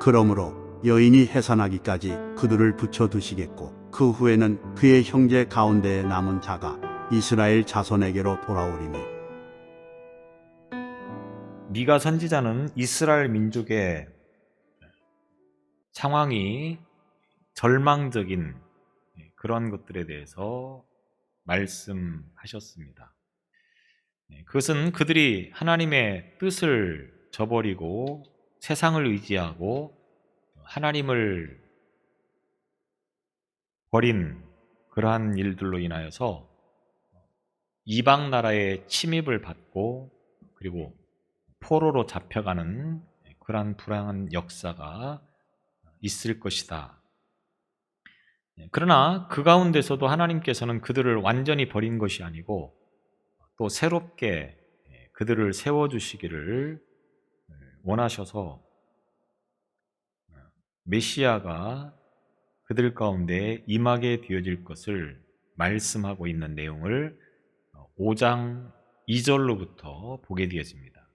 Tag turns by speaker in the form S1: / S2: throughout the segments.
S1: 그러므로 여인이 해산하기까지 그들을 붙여두시겠고 그 후에는 그의 형제 가운데에 남은 자가 이스라엘 자손에게로 돌아오리니.
S2: 미가 선지자는 이스라엘 민족의 상황이 절망적인 그런 것들에 대해서 말씀하셨습니다. 그것은 그들이 하나님의 뜻을 저버리고 세상을 의지하고 하나님을 버린 그러한 일들로 인하여서 이방 나라의 침입을 받고 그리고 포로로 잡혀가는 그러한 불행한 역사가 있을 것이다. 그러나 그 가운데서도 하나님께서는 그들을 완전히 버린 것이 아니고 또 새롭게 그들을 세워주시기를 원하셔서 메시아가 그들 가운데 임하게 되어질 것을 말씀하고 있는 내용을 5장 2절로부터 보게 되어집니다.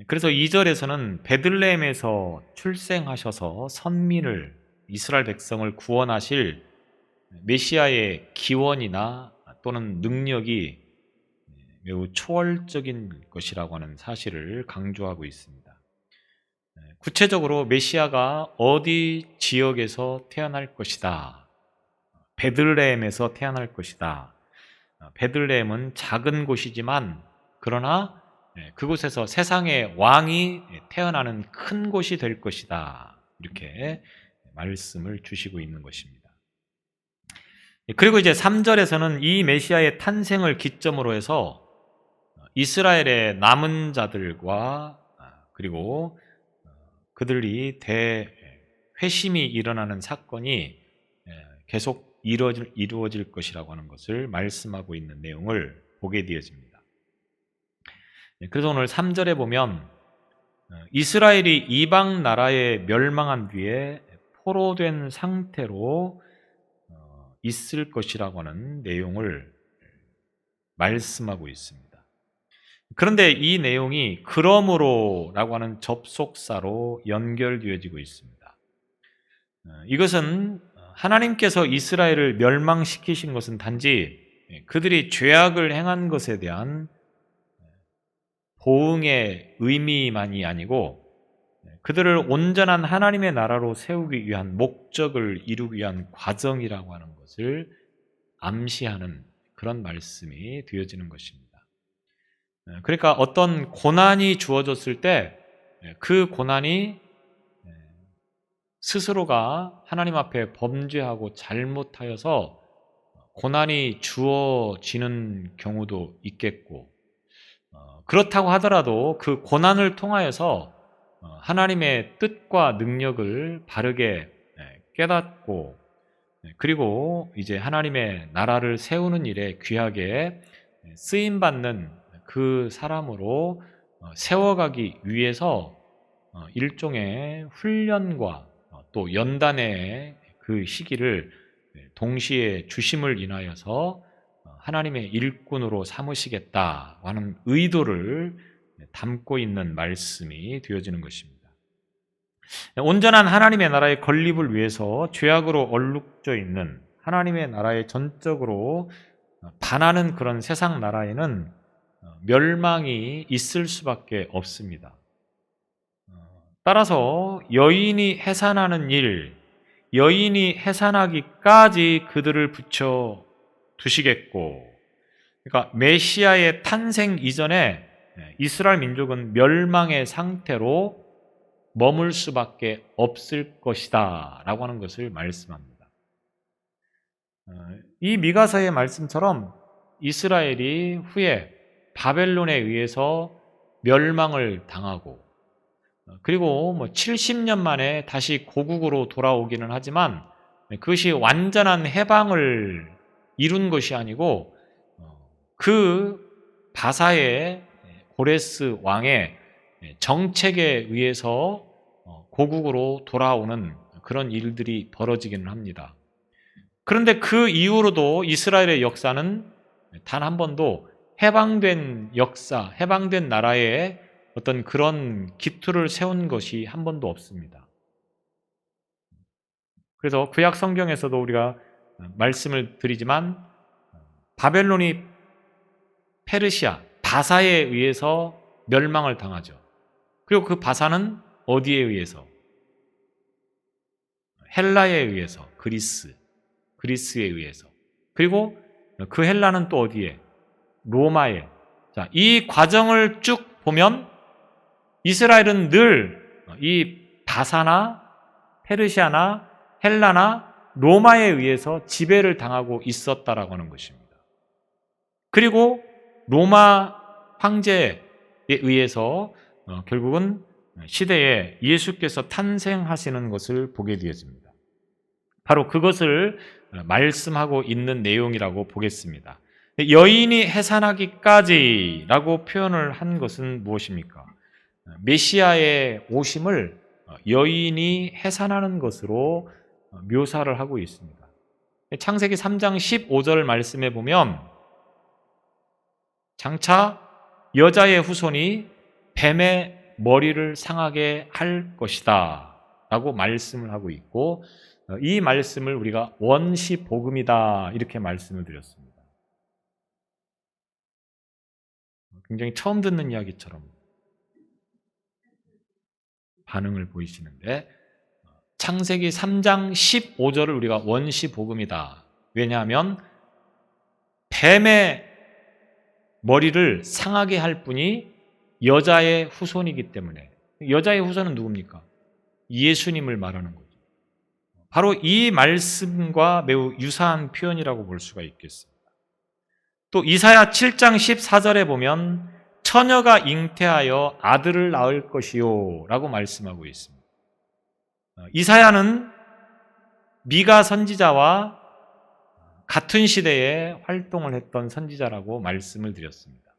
S2: 그래서 2절에서는 베들레헴에서 출생하셔서 선민을 이스라엘 백성을 구원하실 메시아의 기원이나 또는 능력이 매우 초월적인 것이라고 하는 사실을 강조하고 있습니다. 구체적으로 메시아가 어디 지역에서 태어날 것이다. 베들레헴에서 태어날 것이다. 베들레헴은 작은 곳이지만 그러나 그곳에서 세상의 왕이 태어나는 큰 곳이 될 것이다. 이렇게 말씀을 주시고 있는 것입니다. 그리고 이제 3절에서는 이 메시아의 탄생을 기점으로 해서 이스라엘의 남은 자들과 그리고 그들이 대회심이 일어나는 사건이 계속 이루어질 것이라고 하는 것을 말씀하고 있는 내용을 보게 되어집니다. 그래서 오늘 3절에 보면 이스라엘이 이방 나라에 멸망한 뒤에 포로된 상태로 있을 것이라고 하는 내용을 말씀하고 있습니다. 그런데 이 내용이 그러므로라고 하는 접속사로 연결되어지고 있습니다. 이것은 하나님께서 이스라엘을 멸망시키신 것은 단지 그들이 죄악을 행한 것에 대한 보응의 의미만이 아니고 그들을 온전한 하나님의 나라로 세우기 위한 목적을 이루기 위한 과정이라고 하는 것을 암시하는 그런 말씀이 되어지는 것입니다. 그러니까 어떤 고난이 주어졌을 때 그 고난이 스스로가 하나님 앞에 범죄하고 잘못하여서 고난이 주어지는 경우도 있겠고 그렇다고 하더라도 그 고난을 통하여서 하나님의 뜻과 능력을 바르게 깨닫고 그리고 이제 하나님의 나라를 세우는 일에 귀하게 쓰임받는 그 사람으로 세워가기 위해서 일종의 훈련과 또 연단의 그 시기를 동시에 주심을 인하여서 하나님의 일꾼으로 삼으시겠다 하는 의도를 담고 있는 말씀이 되어지는 것입니다. 온전한 하나님의 나라의 건립을 위해서 죄악으로 얼룩져 있는 하나님의 나라에 전적으로 반하는 그런 세상 나라에는 멸망이 있을 수밖에 없습니다. 따라서 여인이 해산하는 일, 여인이 해산하기까지 그들을 붙여 두시겠고, 그러니까 메시아의 탄생 이전에 이스라엘 민족은 멸망의 상태로 머물 수밖에 없을 것이다 라고 하는 것을 말씀합니다. 이 미가서의 말씀처럼 이스라엘이 후에 바벨론에 의해서 멸망을 당하고 그리고 70년 만에 다시 고국으로 돌아오기는 하지만 그것이 완전한 해방을 이룬 것이 아니고 그 바사의 고레스 왕의 정책에 의해서 고국으로 돌아오는 그런 일들이 벌어지기는 합니다. 그런데 그 이후로도 이스라엘의 역사는 단 한 번도 해방된 역사, 해방된 나라에 어떤 그런 기틀을 세운 것이 한 번도 없습니다. 그래서 구약 성경에서도 우리가 말씀을 드리지만 바벨론이 페르시아, 바사에 의해서 멸망을 당하죠. 그리고 그 바사는 어디에 의해서? 헬라에 의해서, 그리스에 의해서. 그리고 그 헬라는 또 어디에? 로마에. 자, 이 과정을 쭉 보면 이스라엘은 늘 이 바사나 페르시아나 헬라나 로마에 의해서 지배를 당하고 있었다라고 하는 것입니다. 그리고 로마 황제에 의해서 결국은 시대에 예수께서 탄생하시는 것을 보게 되어집니다. 바로 그것을 말씀하고 있는 내용이라고 보겠습니다. 여인이 해산하기까지라고 표현을 한 것은 무엇입니까? 메시아의 오심을 여인이 해산하는 것으로 묘사를 하고 있습니다. 창세기 3장 15절 말씀에 보면 장차 여자의 후손이 뱀의 머리를 상하게 할 것이다 라고 말씀을 하고 있고, 이 말씀을 우리가 원시복음이다 이렇게 말씀을 드렸습니다. 굉장히 처음 듣는 이야기처럼 반응을 보이시는데, 창세기 3장 15절을 우리가 원시복음이다. 왜냐하면 뱀의 머리를 상하게 할 분이 여자의 후손이기 때문에. 여자의 후손은 누굽니까? 예수님을 말하는 거죠. 바로 이 말씀과 매우 유사한 표현이라고 볼 수가 있겠습니다. 또 이사야 7장 14절에 보면 처녀가 잉태하여 아들을 낳을 것이요 라고 말씀하고 있습니다. 이사야는 미가 선지자와 같은 시대에 활동을 했던 선지자라고 말씀을 드렸습니다.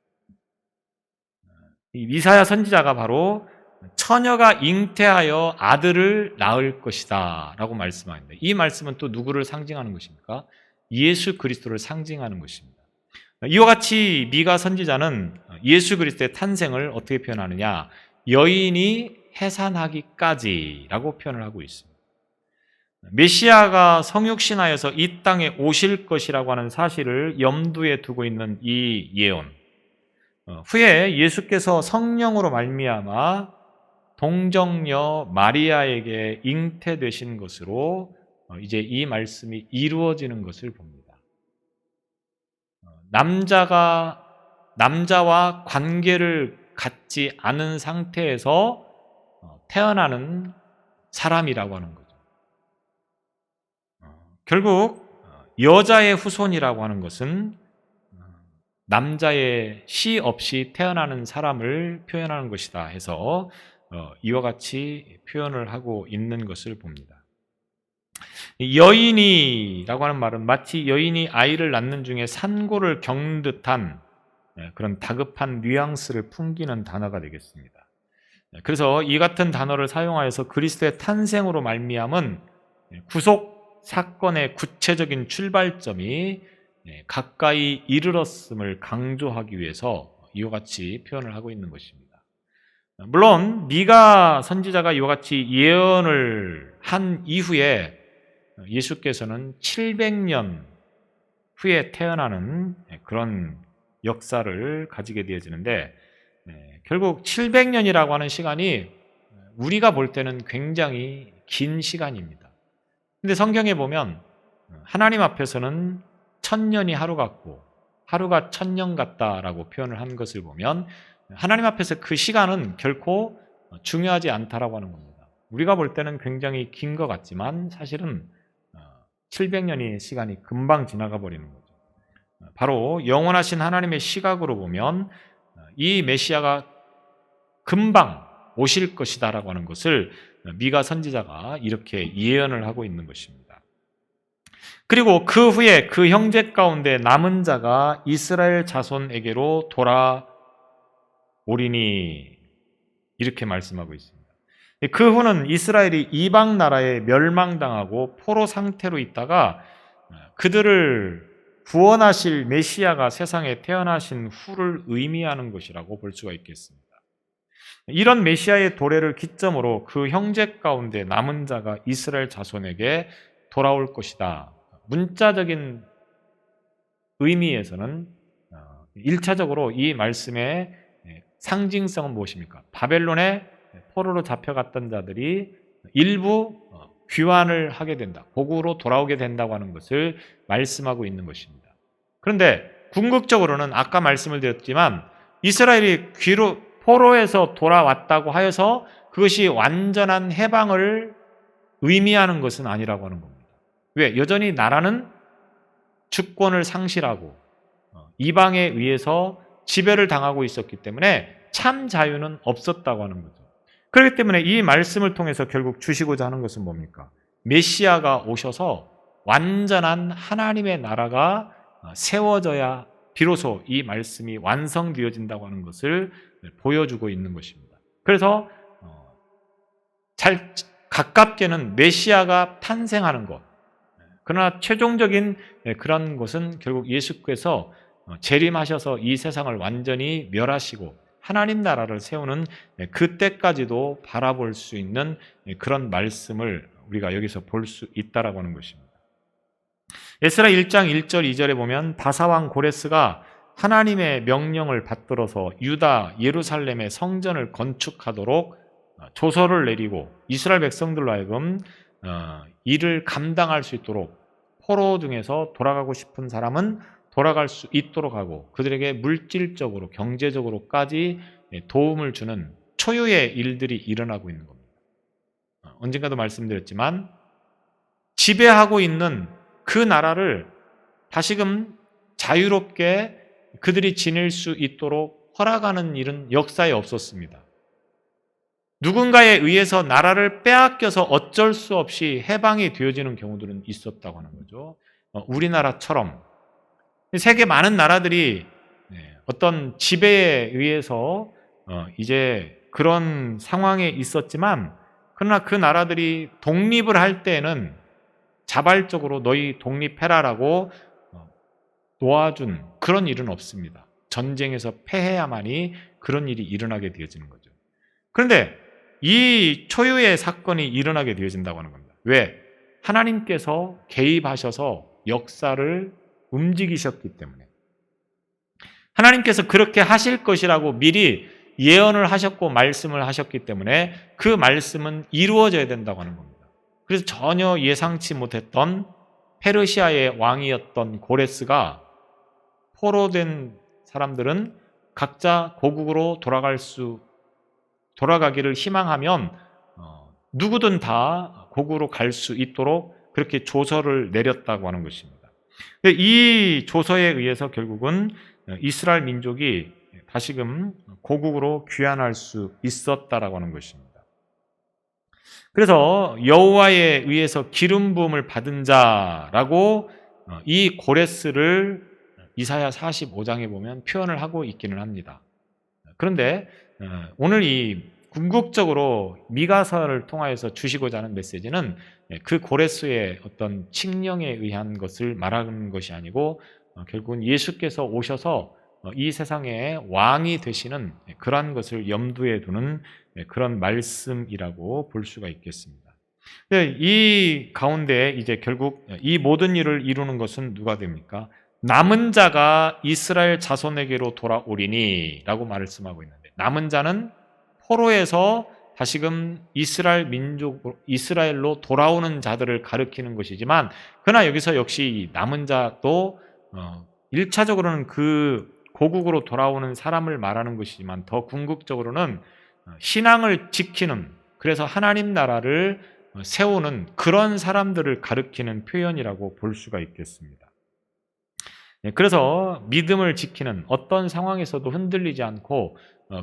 S2: 이 이사야 선지자가 바로 처녀가 잉태하여 아들을 낳을 것이다 라고 말씀합니다. 이 말씀은 또 누구를 상징하는 것입니까? 예수 그리스도를 상징하는 것입니다. 이와 같이 미가 선지자는 예수 그리스도의 탄생을 어떻게 표현하느냐? 여인이 해산하기까지라고 표현을 하고 있습니다. 메시아가 성육신하여서 이 땅에 오실 것이라고 하는 사실을 염두에 두고 있는 이 예언, 후에 예수께서 성령으로 말미암아 동정녀 마리아에게 잉태되신 것으로 이제 이 말씀이 이루어지는 것을 봅니다. 남자와 관계를 갖지 않은 상태에서 태어나는 사람이라고 하는 거죠. 결국 여자의 후손이라고 하는 것은 남자의 씨 없이 태어나는 사람을 표현하는 것이다 해서 이와 같이 표현을 하고 있는 것을 봅니다. 여인이라고 하는 말은 마치 여인이 아이를 낳는 중에 산고를 겪는 듯한 그런 다급한 뉘앙스를 풍기는 단어가 되겠습니다. 그래서 이 같은 단어를 사용하여서 그리스도의 탄생으로 말미암은 구속 사건의 구체적인 출발점이 가까이 이르렀음을 강조하기 위해서 이와 같이 표현을 하고 있는 것입니다. 물론 미가 선지자가 이와 같이 예언을 한 이후에 예수께서는 700년 후에 태어나는 그런 역사를 가지게 되어지는데, 결국 700년이라고 하는 시간이 우리가 볼 때는 굉장히 긴 시간입니다. 근데 성경에 보면 하나님 앞에서는 1000년이 하루 같고 하루가 1000년 같다라고 표현을 한 것을 보면 하나님 앞에서 그 시간은 결코 중요하지 않다라고 하는 겁니다. 우리가 볼 때는 굉장히 긴 것 같지만 사실은 700년의 시간이 금방 지나가 버리는 거죠. 바로 영원하신 하나님의 시각으로 보면 이 메시아가 금방 오실 것이다라고 하는 것을 미가 선지자가 이렇게 예언을 하고 있는 것입니다. 그리고 그 후에 그 형제 가운데 남은 자가 이스라엘 자손에게로 돌아오리니 이렇게 말씀하고 있습니다. 그 후는 이스라엘이 이방 나라에 멸망당하고 포로 상태로 있다가 그들을 구원하실 메시아가 세상에 태어나신 후를 의미하는 것이라고 볼 수가 있겠습니다. 이런 메시아의 도래를 기점으로 그 형제 가운데 남은 자가 이스라엘 자손에게 돌아올 것이다. 문자적인 의미에서는 1차적으로 이 말씀의 상징성은 무엇입니까? 바벨론에 포로로 잡혀갔던 자들이 일부 귀환을 하게 된다. 고국으로 돌아오게 된다고 하는 것을 말씀하고 있는 것입니다. 그런데 궁극적으로는 아까 말씀을 드렸지만 이스라엘이 포로에서 돌아왔다고 하여서 그것이 완전한 해방을 의미하는 것은 아니라고 하는 겁니다. 왜? 여전히 나라는 주권을 상실하고 이방에 의해서 지배를 당하고 있었기 때문에 참 자유는 없었다고 하는 거죠. 그렇기 때문에 이 말씀을 통해서 결국 주시고자 하는 것은 뭡니까? 메시아가 오셔서 완전한 하나님의 나라가 세워져야 비로소 이 말씀이 완성되어진다고 하는 것을 보여주고 있는 것입니다. 그래서 잘 가깝게는 메시아가 탄생하는 것, 그러나 최종적인 그런 것은 결국 예수께서 재림하셔서 이 세상을 완전히 멸하시고 하나님 나라를 세우는 그때까지도 바라볼 수 있는 그런 말씀을 우리가 여기서 볼 수 있다라고 하는 것입니다. 에스라 1장 1절 2절에 보면 바사왕 고레스가 하나님의 명령을 받들어서 유다 예루살렘의 성전을 건축하도록 조서를 내리고 이스라엘 백성들로 하여금 이를 감당할 수 있도록 포로 중에서 돌아가고 싶은 사람은 돌아갈 수 있도록 하고 그들에게 물질적으로 경제적으로까지 도움을 주는 초유의 일들이 일어나고 있는 겁니다. 언젠가도 말씀드렸지만 지배하고 있는 그 나라를 다시금 자유롭게 그들이 지낼 수 있도록 허락하는 일은 역사에 없었습니다. 누군가에 의해서 나라를 빼앗겨서 어쩔 수 없이 해방이 되어지는 경우들은 있었다고 하는 거죠. 우리나라처럼 세계 많은 나라들이 어떤 지배에 의해서 이제 그런 상황에 있었지만 그러나 그 나라들이 독립을 할 때에는 자발적으로 너희 독립해라라고 놓아준 그런 일은 없습니다. 전쟁에서 패해야만이 그런 일이 일어나게 되어지는 거죠. 그런데 이 초유의 사건이 일어나게 되어진다고 하는 겁니다. 왜? 하나님께서 개입하셔서 역사를 움직이셨기 때문에 하나님께서 그렇게 하실 것이라고 미리 예언을 하셨고 말씀을 하셨기 때문에 그 말씀은 이루어져야 된다고 하는 겁니다. 그래서 전혀 예상치 못했던 페르시아의 왕이었던 고레스가 포로된 사람들은 각자 고국으로 돌아가기를 희망하면 누구든 다 고국으로 갈 수 있도록 그렇게 조서를 내렸다고 하는 것입니다. 이 조서에 의해서 결국은 이스라엘 민족이 다시금 고국으로 귀환할 수 있었다라고 하는 것입니다. 그래서 여호와에 의해서 기름 부음을 받은 자라고 이 고레스를 이사야 45장에 보면 표현을 하고 있기는 합니다. 그런데 오늘 이 궁극적으로 미가서를 통하여서 주시고자 하는 메시지는 그 고레스의 어떤 칙령에 의한 것을 말하는 것이 아니고 결국은 예수께서 오셔서 이 세상의 왕이 되시는 그러한 것을 염두에 두는 그런 말씀이라고 볼 수가 있겠습니다. 이 가운데 이제 결국 이 모든 일을 이루는 것은 누가 됩니까? 남은 자가 이스라엘 자손에게로 돌아오리니 라고 말씀하고 있는데 남은 자는 포로에서 다시금 이스라엘로 돌아오는 자들을 가리키는 것이지만 그러나 여기서 역시 남은 자도 1차적으로는 그 고국으로 돌아오는 사람을 말하는 것이지만 더 궁극적으로는 신앙을 지키는 그래서 하나님 나라를 세우는 그런 사람들을 가리키는 표현이라고 볼 수가 있겠습니다. 그래서 믿음을 지키는 어떤 상황에서도 흔들리지 않고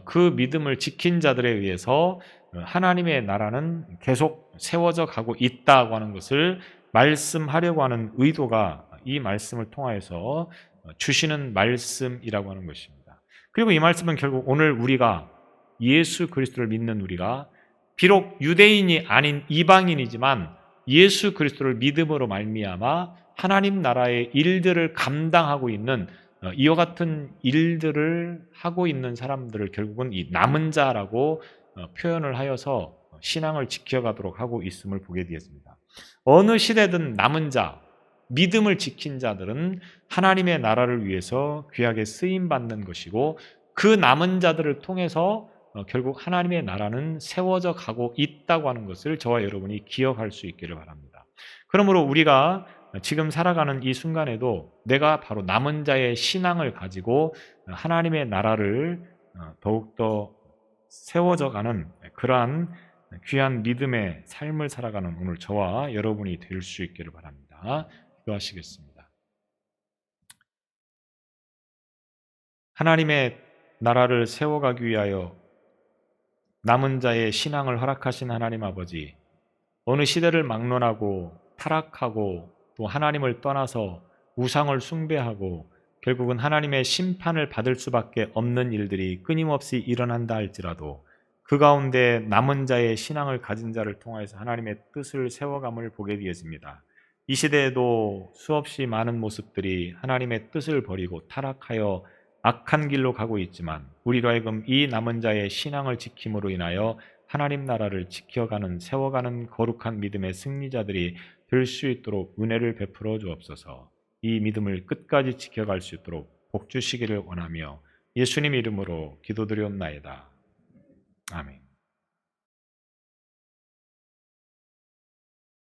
S2: 그 믿음을 지킨 자들에 의해서 하나님의 나라는 계속 세워져 가고 있다고 하는 것을 말씀하려고 하는 의도가 이 말씀을 통하여서 주시는 말씀이라고 하는 것입니다. 그리고 이 말씀은 결국 오늘 우리가 예수 그리스도를 믿는 우리가 비록 유대인이 아닌 이방인이지만 예수 그리스도를 믿음으로 말미암아 하나님 나라의 일들을 감당하고 있는 이와 같은 일들을 하고 있는 사람들을 결국은 이 남은 자라고 표현을 하여서 신앙을 지켜가도록 하고 있음을 보게 되었습니다. 어느 시대든 남은 자, 믿음을 지킨 자들은 하나님의 나라를 위해서 귀하게 쓰임받는 것이고 그 남은 자들을 통해서 결국 하나님의 나라는 세워져 가고 있다고 하는 것을 저와 여러분이 기억할 수 있기를 바랍니다. 그러므로 우리가 지금 살아가는 이 순간에도 내가 바로 남은 자의 신앙을 가지고 하나님의 나라를 더욱더 세워져 가는 그러한 귀한 믿음의 삶을 살아가는 오늘 저와 여러분이 될 수 있기를 바랍니다. 기도하시겠습니다. 하나님의 나라를 세워가기 위하여 남은 자의 신앙을 허락하신 하나님 아버지, 어느 시대를 막론하고 타락하고 또 하나님을 떠나서 우상을 숭배하고 결국은 하나님의 심판을 받을 수밖에 없는 일들이 끊임없이 일어난다 할지라도 그 가운데 남은 자의 신앙을 가진 자를 통하여서 하나님의 뜻을 세워감을 보게 되어집니다. 이 시대에도 수없이 많은 모습들이 하나님의 뜻을 버리고 타락하여 악한 길로 가고 있지만 우리로 하여금 이 남은 자의 신앙을 지킴으로 인하여 하나님 나라를 지켜가는 세워가는 거룩한 믿음의 승리자들이 될 수 있도록 은혜를 베풀어 주옵소서. 이 믿음을 끝까지 지켜갈 수 있도록 복 주시기를 원하며 예수님 이름으로 기도드리옵나이다. 아멘.